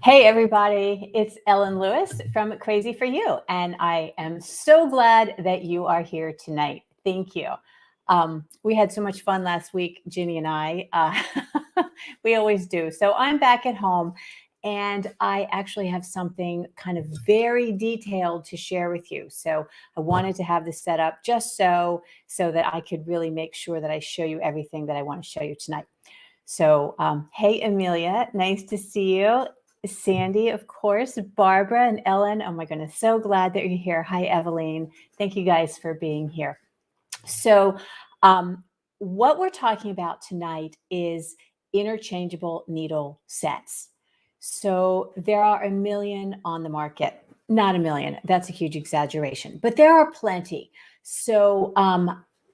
Hey, everybody, it's Ellen Lewis from Crazy for You, and I am so glad that you are here tonight. Thank you. We had so much fun last week, Ginny and I. We always do. So I'm back at home, and I actually have something kind of very detailed to share with you. So I wanted to have this set up just so that I could really make sure that I show you everything that I want to show you tonight. So, hey, Amelia, nice to see you. Sandy, of course, Barbara and Ellen. Oh my goodness, so glad that you're here. Hi, Eveline. Thank you guys for being here. So, what we're talking about tonight is interchangeable needle sets. So, there are a million on the market. Not a million, that's a huge exaggeration, but there are plenty. So,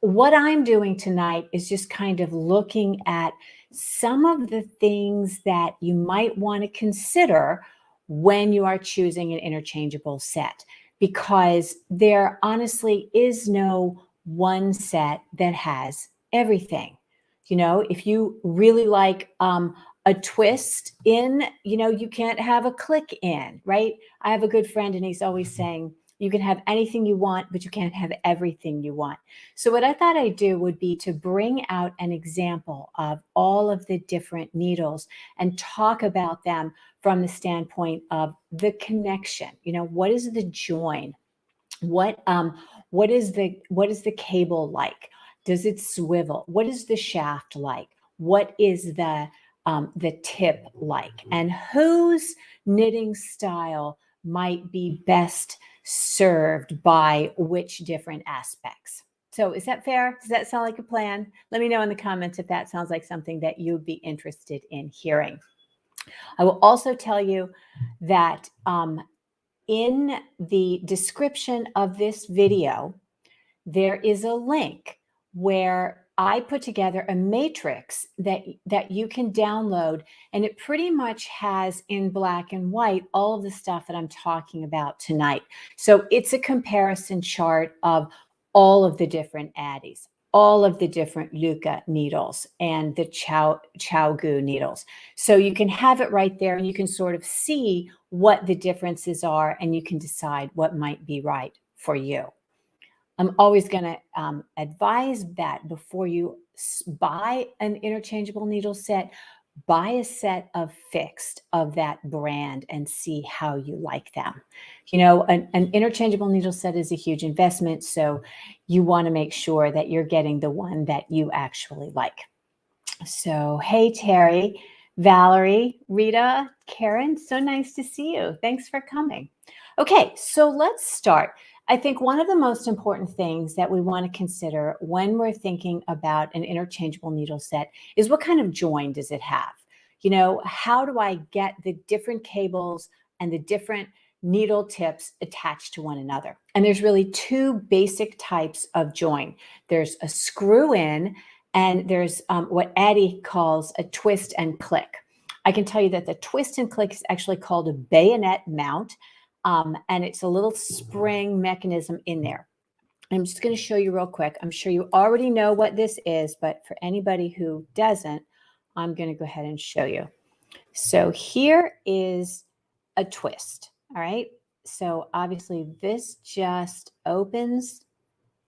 what I'm doing tonight is just kind of looking at some of the things that you might want to consider when you are choosing an interchangeable set, because there honestly is no one set that has everything. If you really like a twist in, you can't have a click in, right? I have a good friend and he's always saying, you can have anything you want, but you can't have everything you want. So what I thought I'd do would be to bring out an example of all of the different needles and talk about them from the standpoint of the connection. What is the join? What is the cable like? Does it swivel? What is the shaft like? What is the tip like? And whose knitting style might be best served by which different aspects? So is that fair? Does that sound like a plan? Let me know in the comments if that sounds like something that you'd be interested in hearing. I will also tell you that in the description of this video, there is a link where I put together a matrix that you can download, and it pretty much has in black and white all of the stuff that I'm talking about tonight. So it's a comparison chart of all of the different Addies, all of the different Luca needles and the Gu needles. So you can have it right there and you can sort of see what the differences are and you can decide what might be right for you. I'm always going to advise that before you buy an interchangeable needle set, buy a set of fixed of that brand and see how you like them. An interchangeable needle set is a huge investment, so you want to make sure that you're getting the one that you actually like. So, hey, Terry, Valerie, Rita, Karen, so nice to see you. Thanks for coming. Okay, so let's start. I think one of the most important things that we want to consider when we're thinking about an interchangeable needle set is what kind of join does it have? How do I get the different cables and the different needle tips attached to one another? And there's really two basic types of join. There's a screw in, and there's what Addie calls a twist and click. I can tell you that the twist and click is actually called a bayonet mount. And it's a little spring mechanism in there. I'm just going to show you real quick. I'm sure you already know what this is, but for anybody who doesn't, I'm going to go ahead and show you. So here is a twist. All right. So obviously this just opens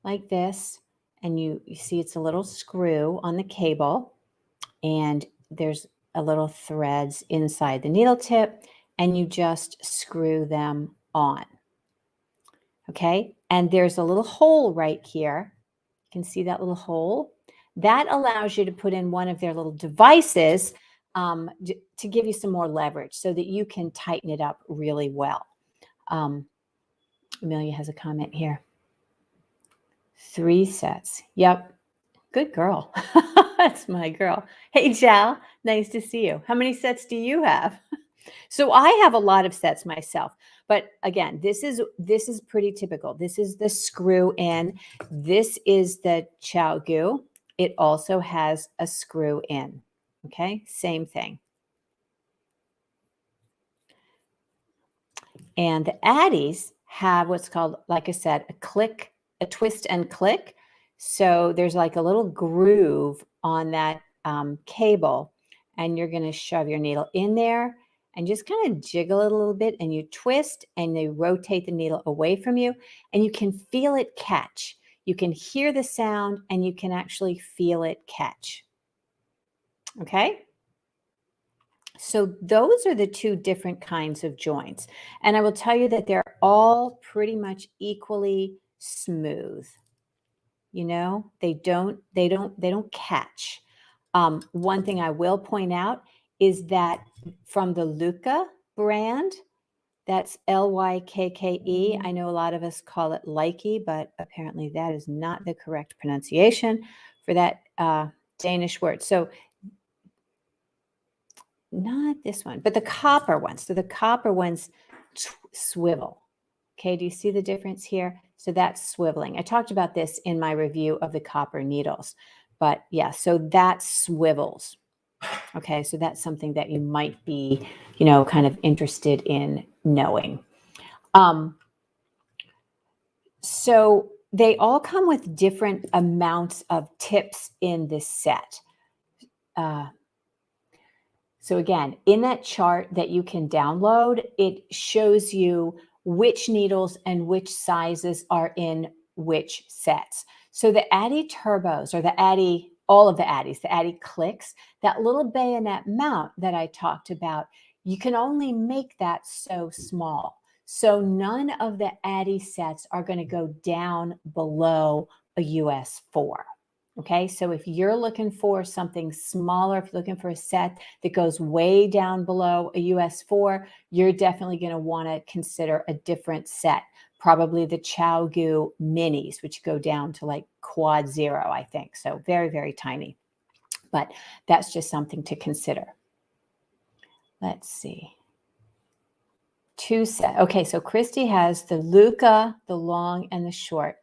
like this, and you see it's a little screw on the cable, and there's a little threads inside the needle tip, and you just screw them on. Okay, and there's a little hole right here. You can see that little hole. That allows you to put in one of their little devices to give you some more leverage so that you can tighten it up really well. Amelia has a comment here. 3 sets. Yep. Good girl. That's my girl. Hey, Jal. Nice to see you. How many sets do you have? So I have a lot of sets myself, but again, this is pretty typical. This is the screw in. This is the Gu. It also has a screw in. Okay, same thing. And the Addies have what's called, like I said, a twist and click. So there's like a little groove on that cable, and you're going to shove your needle in there, and just kind of jiggle it a little bit, and you twist and they rotate the needle away from you, and you can feel it catch. You can hear the sound and you can actually feel it catch. Okay? So those are the two different kinds of joints. And I will tell you that they're all pretty much equally smooth. You know, they don't catch. One thing I will point out is that from the Luca brand, that's Lykke. I know a lot of us call it Likey, but apparently that is not the correct pronunciation for that Danish word. So not this one, but the copper ones. So the copper ones swivel. Okay, do you see the difference here? So that's swiveling. I talked about this in my review of the copper needles, but yeah, so that swivels. Okay, so that's something that you might be, you know, kind of interested in knowing. So they all come with different amounts of tips in this set. So again, in that chart that you can download, it shows you which needles and which sizes are in which sets. So the Addi Turbos, or the Addi, all of the Addis, the Addi Clicks, that little bayonet mount that I talked about, you can only make that so small. So none of the Addi sets are going to go down below a US 4. Okay, so if you're looking for something smaller, if you're looking for a set that goes way down below a US 4, you're definitely going to want to consider a different set. Probably the ChowGoo minis, which go down to like quad 0, I think. So very, very tiny. But that's just something to consider. Let's see. Two set. Okay, so Christy has the Luca, the long and the short.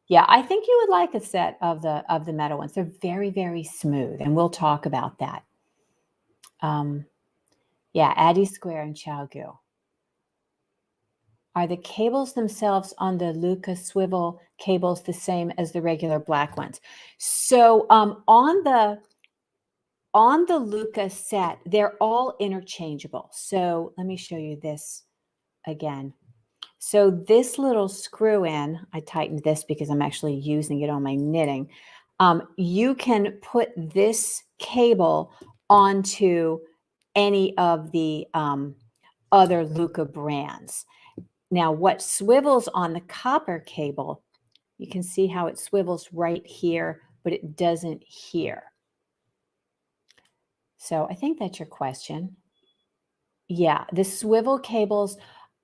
Yeah, I think you would like a set of the metal ones. They're very, very smooth, and we'll talk about that. Yeah, Addi Square and ChowGoo. Are the cables themselves on the Luca swivel cables the same as the regular black ones? So on the Luca set, they're all interchangeable. So let me show you this again. So this little screw in, I tightened this because I'm actually using it on my knitting. You can put this cable onto any of the other Luca brands. Now, what swivels on the copper cable, you can see how it swivels right here, but it doesn't here. So I think that's your question. Yeah, the swivel cables,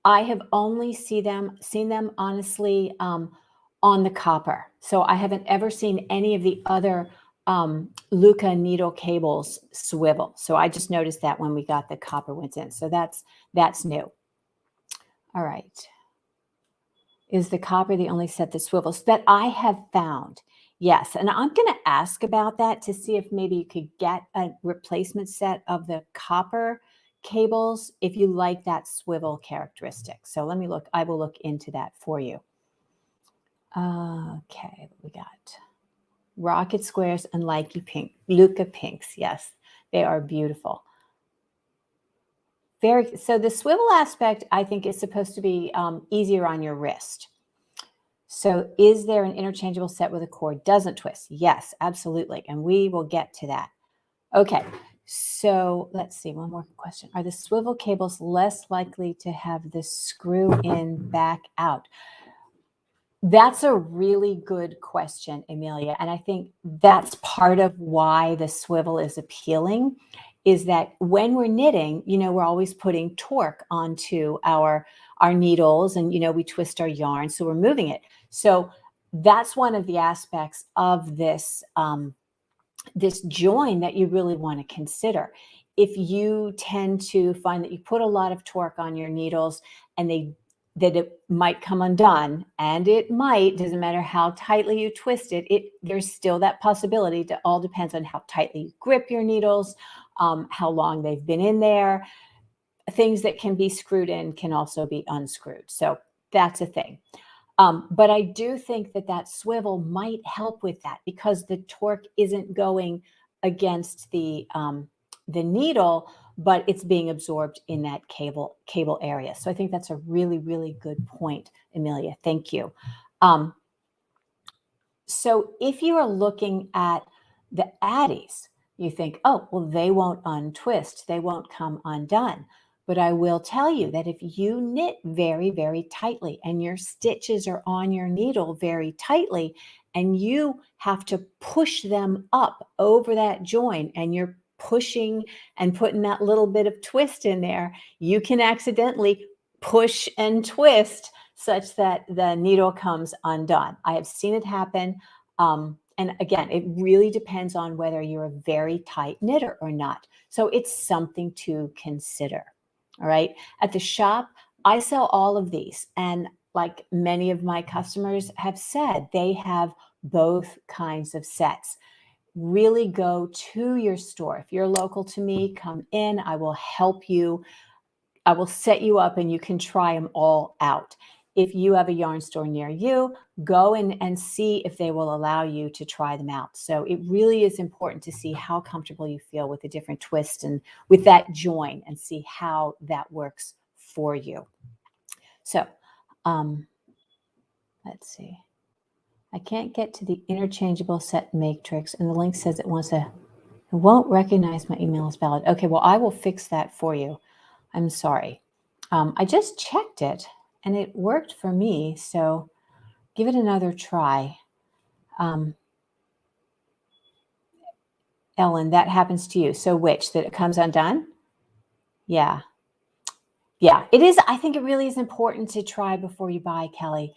I have only seen them honestly on the copper. So I haven't ever seen any of the other Luca needle cables swivel. So I just noticed that when we got the copper ones in. So that's new. All right. Is the copper the only set that swivels? That I have found. Yes, and I'm going to ask about that to see if maybe you could get a replacement set of the copper cables if you like that swivel characteristic. So let me look. I will look into that for you. Okay, we got Rocket Squares and Luca Pinks. Yes, they are beautiful. So the swivel aspect, I think, is supposed to be easier on your wrist. So is there an interchangeable set with a cord doesn't twist? Yes, absolutely. And we will get to that. Okay, so let's see, one more question. Are the swivel cables less likely to have the screw in back out? That's a really good question, Amelia. And I think that's part of why the swivel is appealing, is that when we're knitting, you know, we're always putting torque onto our needles, and, you know, we twist our yarn, so we're moving it. So that's one of the aspects of this, this join that you really want to consider. If you tend to find that you put a lot of torque on your needles and that it might come undone, and it might, doesn't matter how tightly you twist it, there's still that possibility. It all depends on how tightly you grip your needles, how long they've been in there. Things that can be screwed in can also be unscrewed. So that's a thing. But I do think that swivel might help with that, because the torque isn't going against the needle, but it's being absorbed in that cable area. So I think that's a really, really good point, Amelia. Thank you. So if you are looking at the addies, you think, oh, well, they won't untwist, they won't come undone. But I will tell you that if you knit very, very tightly and your stitches are on your needle very tightly, and you have to push them up over that join, and you're pushing and putting that little bit of twist in there, you can accidentally push and twist such that the needle comes undone. I have seen it happen. And again, it really depends on whether you're a very tight knitter or not. So it's something to consider. All right. At the shop, I sell all of these. And like many of my customers have said, they have both kinds of sets. Really go to your store. If you're local to me, come in. I will help you. I will set you up and you can try them all out. If you have a yarn store near you, go and see if they will allow you to try them out. So it really is important to see how comfortable you feel with the different twists and with that join, and see how that works for you. So let's see. I can't get to the interchangeable set matrix, and the link says it won't recognize my email as valid. Okay, well, I will fix that for you. I'm sorry. I just checked it and it worked for me. So give it another try. Ellen, that happens to you. So which? That it comes undone? Yeah. Yeah, it is. I think it really is important to try before you buy, Kelly.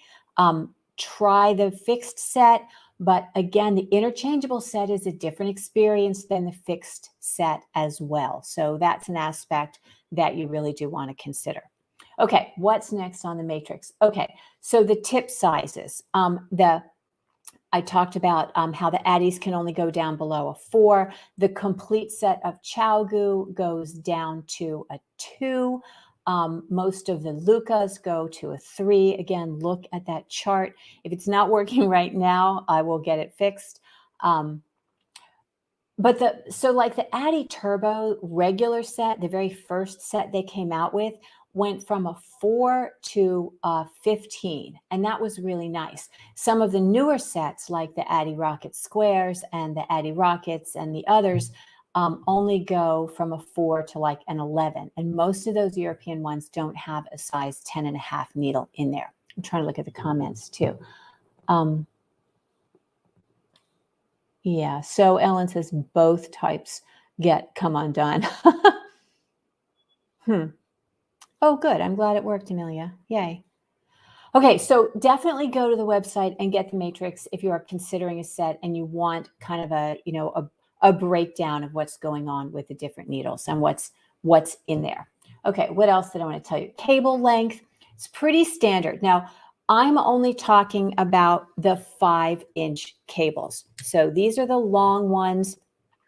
Try the fixed set. But again, the interchangeable set is a different experience than the fixed set as well. So that's an aspect that you really do want to consider. Okay, what's next on the matrix? Okay, so the tip sizes. I talked about how the addies can only go down below a 4. The complete set of Chalgu goes down to a 2. Most of the Lucas go to a 3. Again, look at that chart. If it's not working right now, I will get it fixed. So like the Addi Turbo regular set, the very first set they came out with, went from a 4 to a 15, and that was really nice. Some of the newer sets, like the Addi Rocket Squares and the Addi Rockets and the others, only go from a 4 to like an 11, and most of those European ones don't have a size 10.5 needle in there. I'm trying to look at the comments too. Yeah, so Ellen says both types come undone. Oh, good. I'm glad it worked, Amelia. Yay. Okay, so definitely go to the website and get the matrix if you are considering a set and you want kind of a breakdown of what's going on with the different needles and what's in there. Okay, what else did I want to tell you? Cable length. It's pretty standard. Now, I'm only talking about the 5-inch cables. So these are the long ones.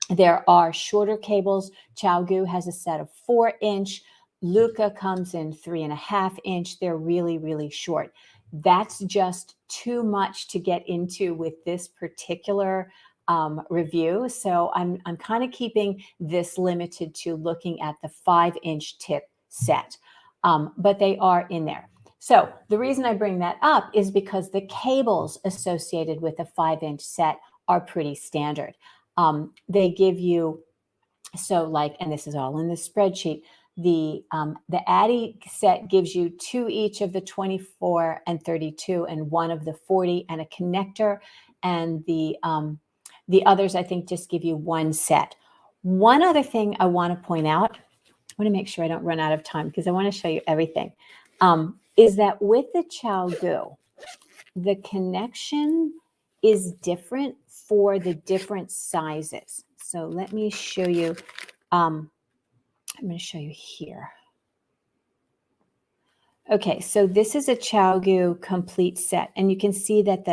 There are shorter cables. Chalgu has a set of 4-inch. Luca comes in 3.5-inch. They're really, really short. That's just too much to get into with this particular review. So I'm kind of keeping this limited to looking at the 5-inch tip set, but they are in there. So the reason I bring that up is because the cables associated with a 5-inch set are pretty standard. They give you, so like, and this is all in the spreadsheet, the Addi set gives you 2 each of the 24 and 32 and 1 of the 40 and a connector, and the others I think just give you 1 set. One other thing I want to point out, I want to make sure I don't run out of time because I want to show you everything, is that with the Chalgu, the connection is different for the different sizes. So let me show you. I'm going to show you here. Okay, so this is a Chalgu complete set, and you can see that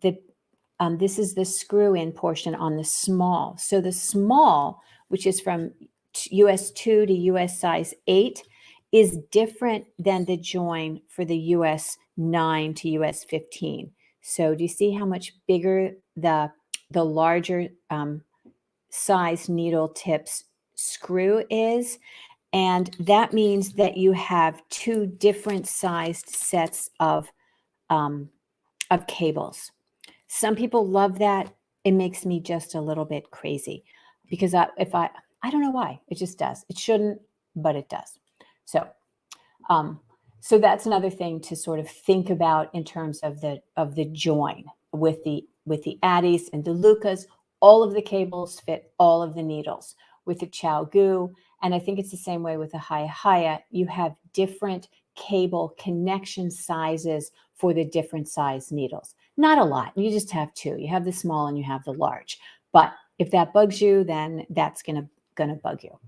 this is the screw-in portion on the small. So the small, which is from US 2 to US size 8, is different than the join for the US 9 to US 15. So do you see how much bigger the larger size needle tips screw is. And that means that you have two different sized sets of cables. Some people love that. It makes me just a little bit crazy because I don't know why, it just does. It shouldn't, but it does. So, so that's another thing to sort of think about in terms of the join with the Addies and the Lucas. All of the cables fit all of the needles. With the ChiaoGoo, and I think it's the same way with the Haya, you have different cable connection sizes for the different size needles. Not a lot. You just have two. You have the small and you have the large. But if that bugs you, then that's gonna bug you.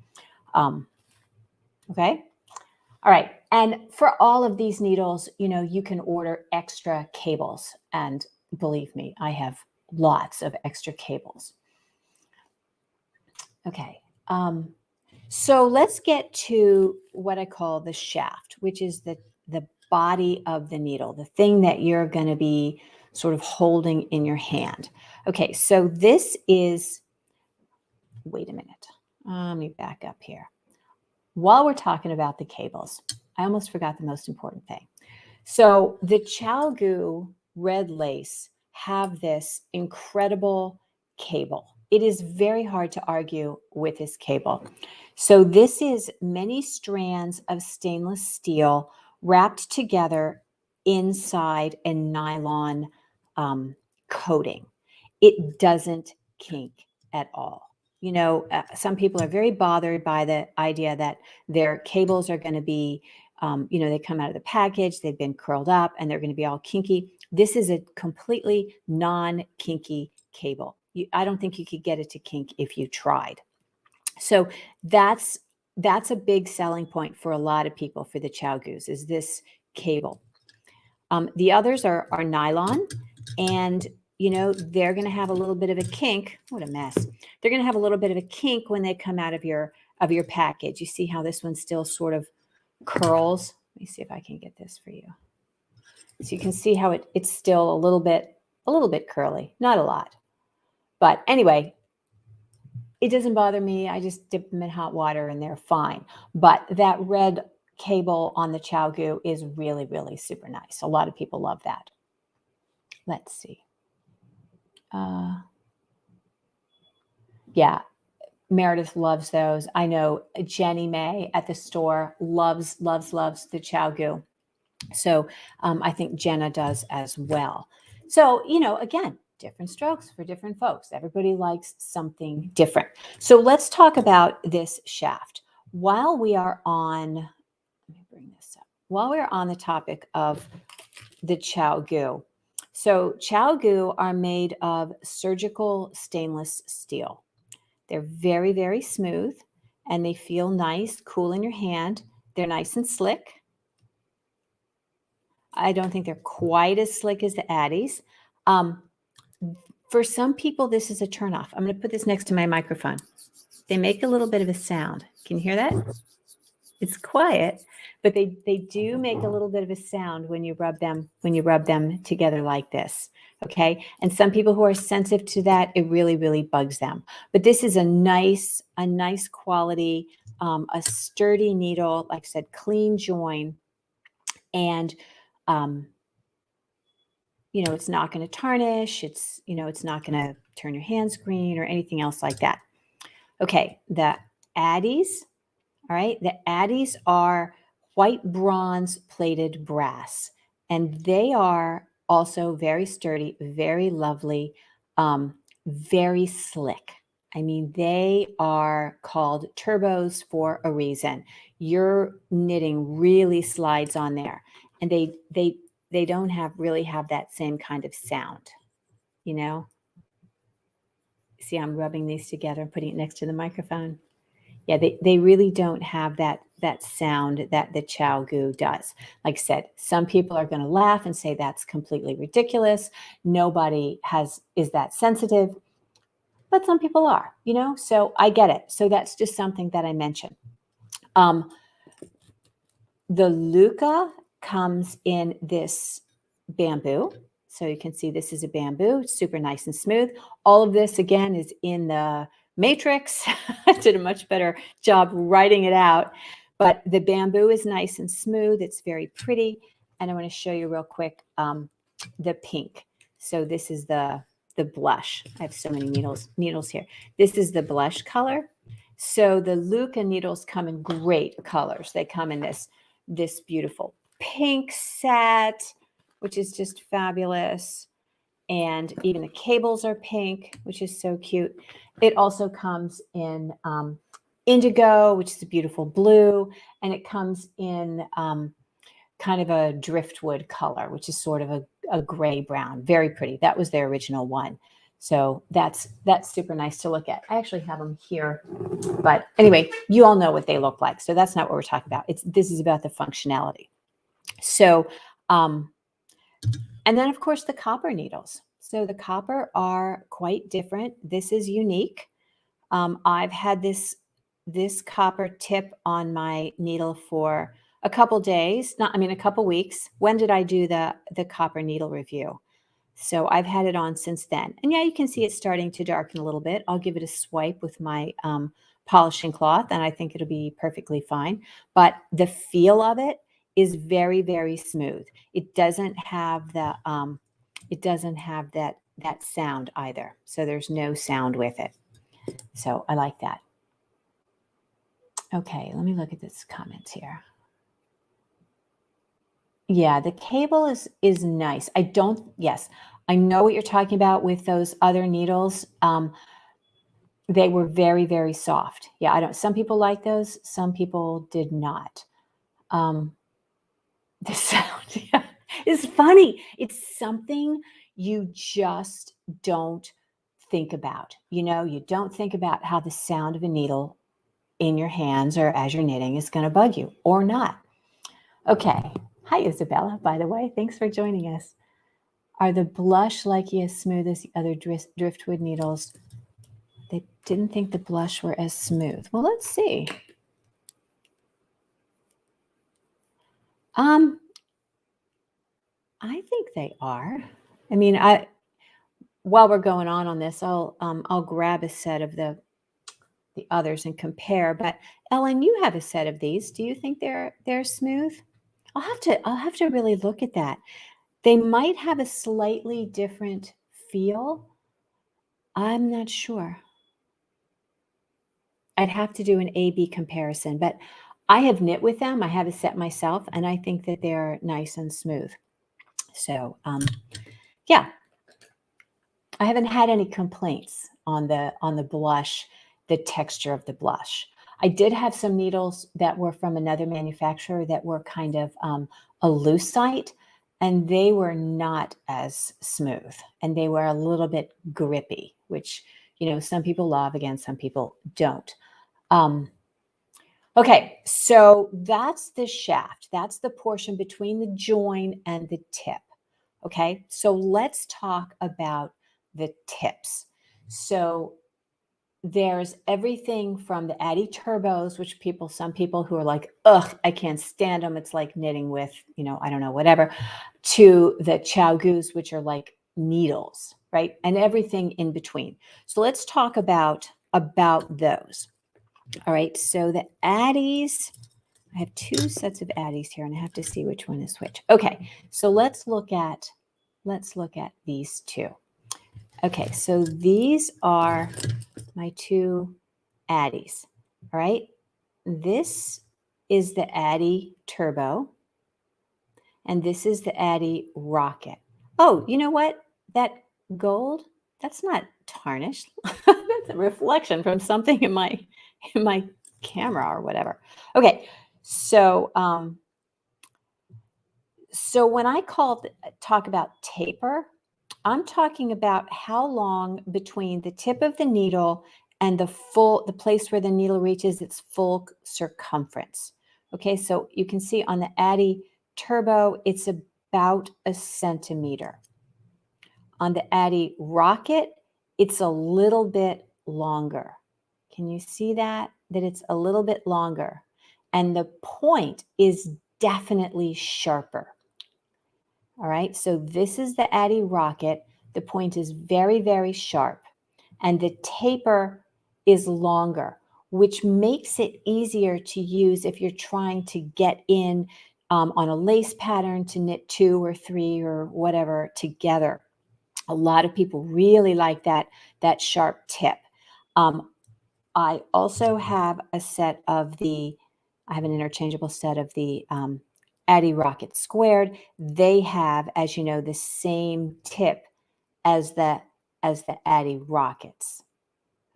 Okay. All right. And for all of these needles, you can order extra cables. And believe me, I have lots of extra cables. Okay. So let's get to what I call the shaft, which is the body of the needle, the thing that you're going to be sort of holding in your hand. Okay, so this is, wait a minute. Let me back up here. While we're talking about the cables, I almost forgot the most important thing. So the ChiaoGoo red lace have this incredible cable. It is very hard to argue with this cable. So this is many strands of stainless steel wrapped together inside a nylon coating. It doesn't kink at all. Some people are very bothered by the idea that their cables are going to be, they come out of the package, they've been curled up, and they're going to be all kinky. This is a completely non-kinky cable. I don't think you could get it to kink if you tried. So that's a big selling point for a lot of people for the ChiaoGoos is this cable. The others are nylon, and they're going to have a little bit of a kink. What a mess. They're going to have a little bit of a kink when they come out of your package. You see how this one still sort of curls? Let me see if I can get this for you. So you can see how it's still a little bit curly, not a lot. But anyway, it doesn't bother me. I just dip them in hot water and they're fine. But that red cable on the ChiaoGoo is really, really super nice. A lot of people love that. Let's see. Yeah, Meredith loves those. I know Jenny May at the store loves the ChiaoGoo. So I think Jenna does as well. So, again, different strokes for different folks. Everybody likes something different. So let's talk about this shaft. While we are on, let me bring this up. While we're on the topic of the ChiaoGoo. So ChiaoGoo are made of surgical stainless steel. They're very, very smooth and they feel nice, cool in your hand. They're nice and slick. I don't think they're quite as slick as the Addies. For some people, this is a turnoff. I'm going to put this next to my microphone. They make a little bit of a sound. Can you hear that? It's quiet, but they do make a little bit of a sound when you rub them together like this. Okay. And some people who are sensitive to that, it really, really bugs them. But this is a nice quality, a sturdy needle, like I said, clean join. And, it's not going to tarnish. It's not going to turn your hands green or anything else like that. Okay. The Addies. All right. The Addies are white bronze plated brass, and they are also very sturdy, very lovely, very slick. I mean, they are called turbos for a reason. Your knitting really slides on there, and they don't really have that same kind of sound, See, I'm rubbing these together and putting it next to the microphone. Yeah, they really don't have that sound that the ChiaoGoo does. Like I said, some people are going to laugh and say that's completely ridiculous. Nobody is that sensitive, but some people are, so I get it. So that's just something that I mentioned. The Luca comes in this bamboo. So you can see this is a bamboo, super nice and smooth. All of this, again, is in the matrix. I did a much better job writing it out. But the bamboo is nice and smooth. It's very pretty. And I want to show you real quick the pink. So this is the blush. I have so many needles here. This is the blush color. So the Luca needles come in great colors. They come in this beautiful pink set, which is just fabulous. And even the cables are pink, which is so cute. It also comes in indigo, which is a beautiful blue, and it comes in kind of a driftwood color, which is sort of a gray brown. Very pretty. That was their original one. So that's super nice to look at. I actually have them here, but anyway, you all know what they look like. So that's not what we're talking about. This is about the functionality. So, and then of course the copper needles. So the copper are quite different. This is unique. I've had this copper tip on my needle for a couple days, a couple weeks. When did I do the copper needle review? So I've had it on since then. And yeah, you can see it's starting to darken a little bit. I'll give it a swipe with my polishing cloth, and I think it'll be perfectly fine. But the feel of it is very, very smooth. It doesn't have that sound either. So there's no sound with it. So I like that. Okay, let me look at this comment here. Yeah, the cable is nice. Yes, I know what you're talking about with those other needles. They were very, very soft. Yeah, some people like those, some people did not. The sound, yeah, is funny. It's something you just don't think about. You don't think about how the sound of a needle in your hands or as you're knitting is going to bug you or not. Okay. Hi, Isabella, by the way. Thanks for joining us. Are the blush likey as smooth as the other driftwood needles? They didn't think the blush were as smooth. Well, let's see. I think they are. While we're going on this, I'll grab a set of the others and compare. But Ellen, you have a set of these. Do you think they're smooth? I'll have to really look at that. They might have a slightly different feel. I'm not sure. I'd have to do an A/B comparison, but I have knit with them. I have a set myself, and I think that they're nice and smooth. So, yeah, I haven't had any complaints on the blush, the texture of the blush. I did have some needles that were from another manufacturer that were kind of a lucite, and they were not as smooth, and they were a little bit grippy, which, some people love. Again, some people don't. Okay, so that's the shaft. That's the portion between the join and the tip. Okay, so let's talk about the tips. So there's everything from the Addi Turbos, which some people who are like, ugh, I can't stand them. It's like knitting with, I don't know, whatever, to the Chow-Goos, which are like needles, right? And everything in between. So let's talk about those. All right, so the Addis, I have two sets of Addis here, and I have to see which one is which. Okay, so let's look at these two. Okay, so these are my two Addis. All right, this is the Addi Turbo, and this is the Addi Rocket. Oh, you know what? That gold, that's not tarnished. That's a reflection from something in my camera or whatever. Okay, so so when I talk about taper, I'm talking about how long between the tip of the needle and the place where the needle reaches its full circumference. Okay, so you can see on the Addi Turbo, it's about a centimeter. On the Addi Rocket, it's a little bit longer. Can you see that it's a little bit longer? And the point is definitely sharper. All right, so this is the Addi Rocket. The point is very, very sharp. And the taper is longer, which makes it easier to use if you're trying to get in on a lace pattern to knit 2 or 3 or whatever together. A lot of people really like that sharp tip. I also have a set of I have an interchangeable set of the Addy Rocket Squared. They have, as you know, the same tip as the Addy Rockets.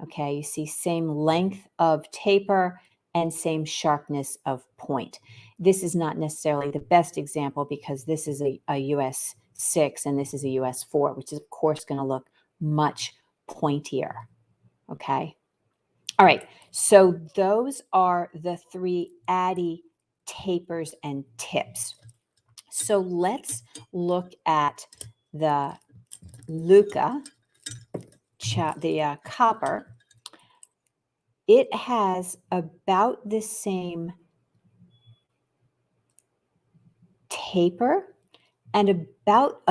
Okay, you see same length of taper and same sharpness of point. This is not necessarily the best example because this is a US 6 and this is a US 4, which is of course going to look much pointier. Okay. All right. So those are the 3 Addy tapers and tips. So let's look at the Luca, the copper. It has about the same taper and about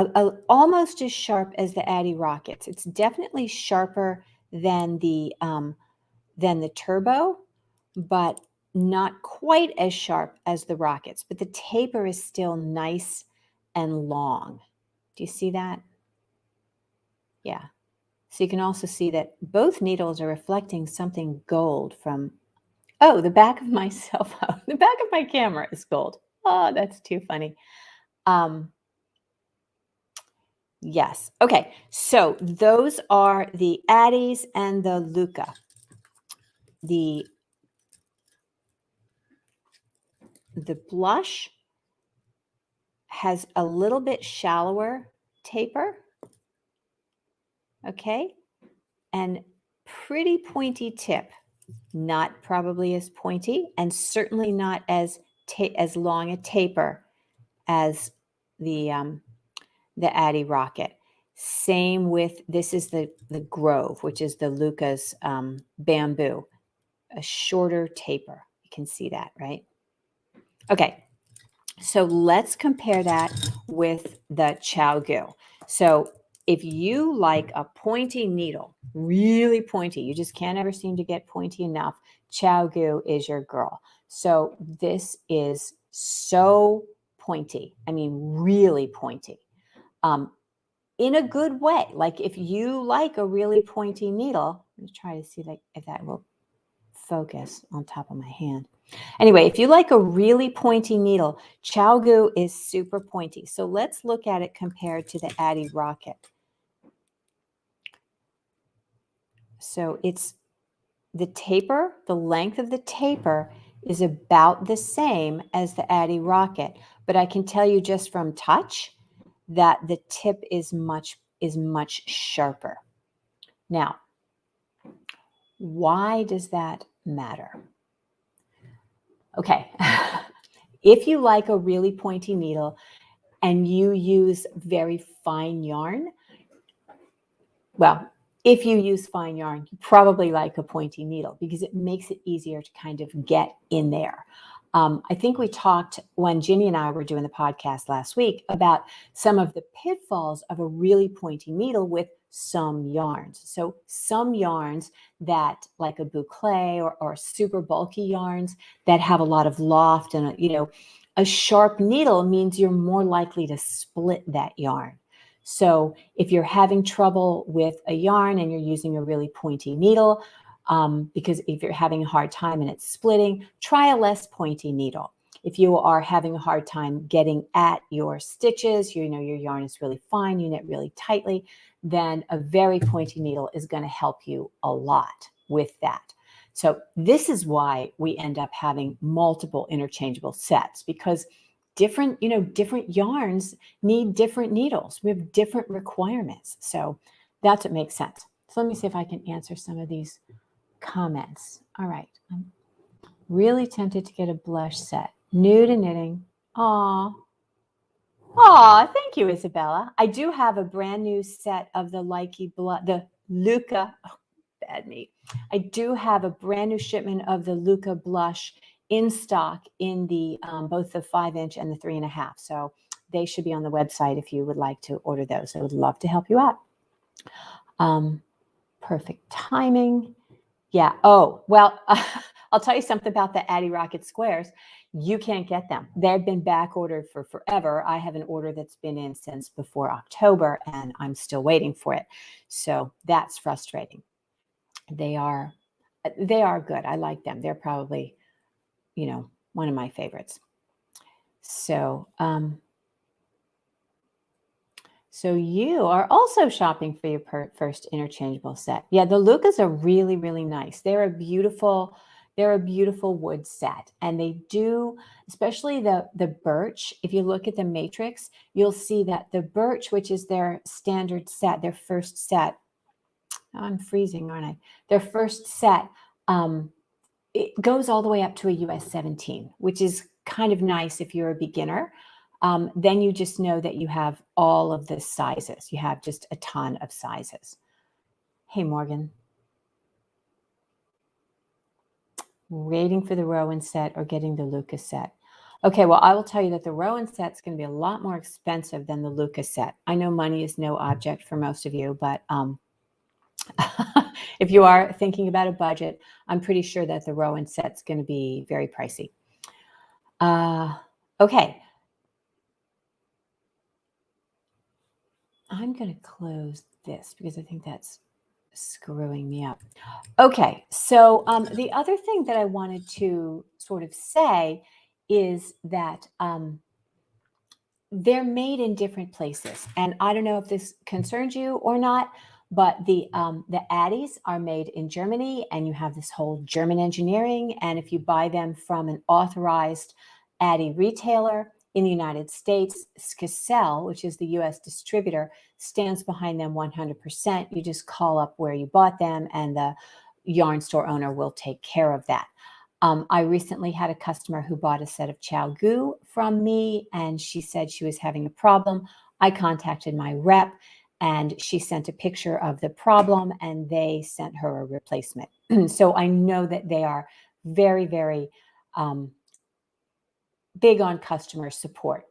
almost as sharp as the Addy Rockets. It's definitely sharper than the Turbo, but not quite as sharp as the Rockets. But the taper is still nice and long. Do you see that? Yeah. So you can also see that both needles are reflecting something gold from, oh, the back of my cell phone. The back of my camera is gold. Oh, that's too funny. Yes. Okay. So those are the Addies and the Luca. The blush has a little bit shallower taper. Okay. And pretty pointy tip. Not probably as pointy and certainly not as long a taper as the Addy Rocket. Same with, this is the Grove, which is the Luca's bamboo, a shorter taper. You can see that, right? Okay, so let's compare that with the ChiaoGoo. So if you like a pointy needle, really pointy, you just can't ever seem to get pointy enough, ChiaoGoo is your girl. So this is so pointy. I mean, really pointy. In a good way. Like if you like a really pointy needle, let's try to see if that will focus on top of my hand. Anyway, if you like a really pointy needle, ChiaoGoo is super pointy. So let's look at it compared to the Addy Rocket. So it's the taper, the length of the taper is about the same as the Addy Rocket, but I can tell you just from touch that the tip is much sharper. Now, why does that matter? Okay, if you like a really pointy needle and you use very fine yarn, well, if you use fine yarn, you probably like a pointy needle because it makes it easier to kind of get in there. I think we talked when Ginny and I were doing the podcast last week about some of the pitfalls of a really pointy needle with some yarns. So some yarns that like a boucle or super bulky yarns that have a lot of loft and, a sharp needle means you're more likely to split that yarn. So if you're having trouble with a yarn and you're using a really pointy needle, because if you're having a hard time and it's splitting, try a less pointy needle. If you are having a hard time getting at your stitches, your yarn is really fine, you knit really tightly, then a very pointy needle is going to help you a lot with that. So this is why we end up having multiple interchangeable sets, because different yarns need different needles. We have different requirements. So that's what makes sense. So let me see if I can answer some of these comments. All right. I'm really tempted to get a blush set. New to knitting. Aw. Aw, thank you, Isabella. I do have a brand new set of the the Luca. Oh, bad me. I do have a brand new shipment of the Luca blush in stock in the both the 5-inch and the 3.5. So they should be on the website if you would like to order those. I would love to help you out. Perfect timing. Yeah. Oh, well, I'll tell you something about the Addy Rocket Squares. You can't get them. They've been back ordered for forever. I have an order that's been in since before October, and I'm still waiting for it. So that's frustrating. They are they are good. I like them. They're probably, one of my favorites. So, so you are also shopping for your first interchangeable set. Yeah, the Lucas are really, really nice. They're a beautiful wood set, and they do, especially the birch. If you look at the matrix, you'll see that the birch, which is their standard set, their first set. Oh, I'm freezing, aren't I? Their first set. It goes all the way up to a US 17, which is kind of nice if you're a beginner. Then you just know that you have all of the sizes. You have just a ton of sizes. Hey, Morgan. Waiting for the Rowan set or getting the Lucas set. Okay, well, I will tell you that the Rowan set is going to be a lot more expensive than the Lucas set. I know money is no object for most of you, but if you are thinking about a budget, I'm pretty sure that the Rowan set's going to be very pricey. Okay. I'm going to close this because I think that's screwing me up. Okay, so the other thing that I wanted to sort of say is that they're made in different places, and I don't know if this concerns you or not, but the Addies are made in Germany, and you have this whole German engineering. And if you buy them from an authorized Addie retailer in the United States, Skacel, which is the U.S. distributor, stands behind them 100%. You just call up where you bought them, and the yarn store owner will take care of that. I recently had a customer who bought a set of Chow Gu from me, and she said she was having a problem. I contacted my rep, and she sent a picture of the problem, and they sent her a replacement. So I know that they are very, very big on customer support.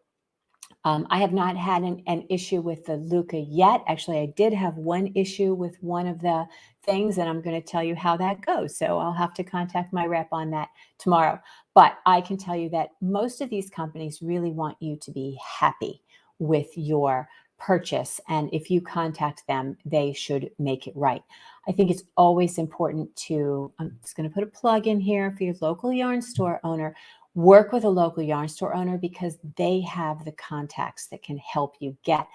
I have not had an issue with the Luca yet. Actually, I did have one issue with one of the things, and I'm going to tell you how that goes. So I'll have to contact my rep on that tomorrow. But I can tell you that most of these companies really want you to be happy with your purchase. And if you contact them, they should make it right. I think it's always important to, I'm just going to put a plug in here for your local yarn store owner. Work with a local yarn store owner because they have the contacts that can help you get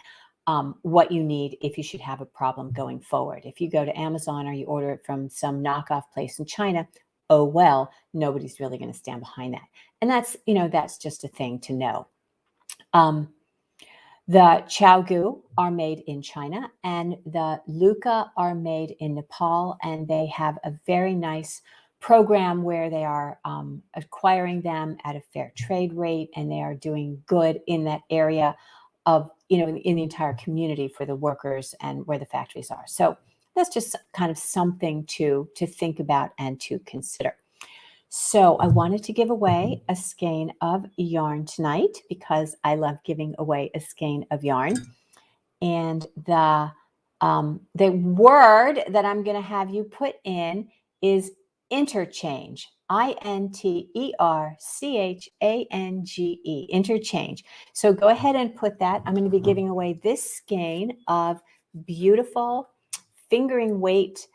what you need if you should have a problem going forward. If you go to Amazon or you order it from some knockoff place in China, oh well, nobody's really going to stand behind that. And that's just a thing to know. The Chow Gu are made in China, and the Luca are made in Nepal, and they have a very nice program where they are acquiring them at a fair trade rate, and they are doing good in that area of, in the entire community for the workers and where the factories are. So that's just kind of something to think about and to consider. So I wanted to give away a skein of yarn tonight because I love giving away a skein of yarn. And the word that I'm going to have you put in is interchange. INTERCHANGE, interchange. So go ahead and put that. I'm going to be giving away this skein of beautiful fingering weight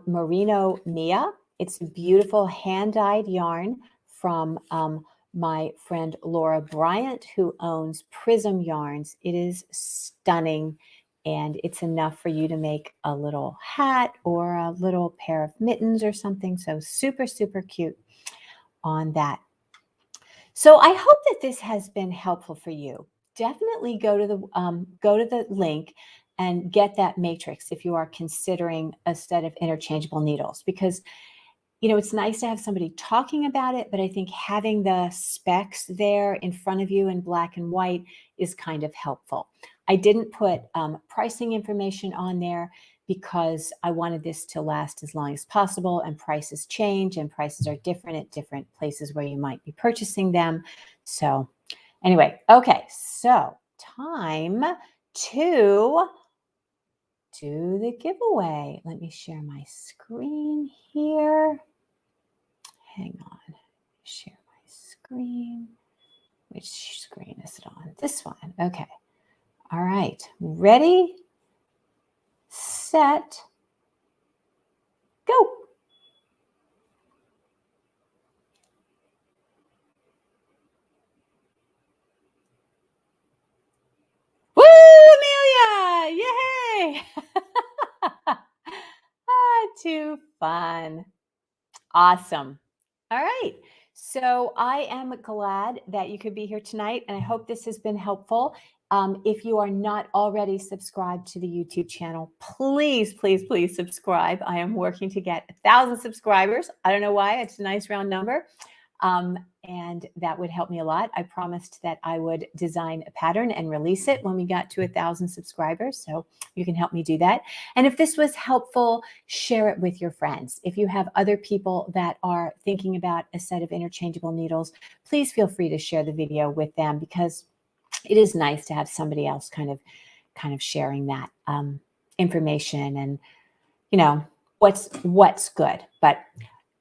merino Mia. It's beautiful hand-dyed yarn from my friend Laura Bryant, who owns Prism Yarns. It is stunning, and it's enough for you to make a little hat or a little pair of mittens or something. So super, super cute on that. So I hope that this has been helpful for you. Definitely go to the link and get that matrix if you are considering a set of interchangeable needles, because it's nice to have somebody talking about it, but I think having the specs there in front of you in black and white is kind of helpful. I didn't put pricing information on there because I wanted this to last as long as possible, and prices change and prices are different at different places where you might be purchasing them. So anyway, okay, so time to do the giveaway. Let me share my screen here. Hang on. Share my screen. Which screen is it on? This one. Okay. All right. Ready, set, go. Woo, Amelia! Yay! Too fun. Awesome. All right. So I am glad that you could be here tonight, and I hope this has been helpful. If you are not already subscribed to the YouTube channel, please, please, please subscribe. I am working to get 1,000 subscribers. I don't know why. It's a nice round number. And that would help me a lot. I promised that I would design a pattern and release it when we got to 1,000 subscribers. So you can help me do that. And if this was helpful, share it with your friends. If you have other people that are thinking about a set of interchangeable needles, please feel free to share the video with them, because it is nice to have somebody else kind of sharing that information and, you know, what's good. But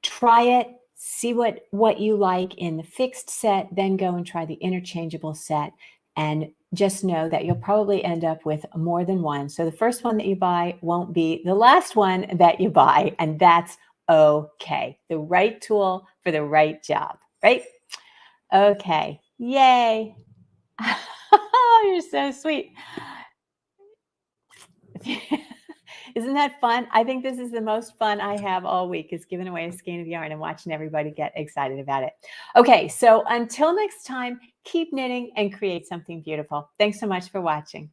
try it. See what you like in the fixed set, then go and try the interchangeable set. And just know that you'll probably end up with more than one. So the first one that you buy won't be the last one that you buy. And that's okay. The right tool for the right job, right? Okay. Yay. You're so sweet. Isn't that fun? I think this is the most fun I have all week, is giving away a skein of yarn and watching everybody get excited about it. Okay, so until next time, keep knitting and create something beautiful. Thanks so much for watching.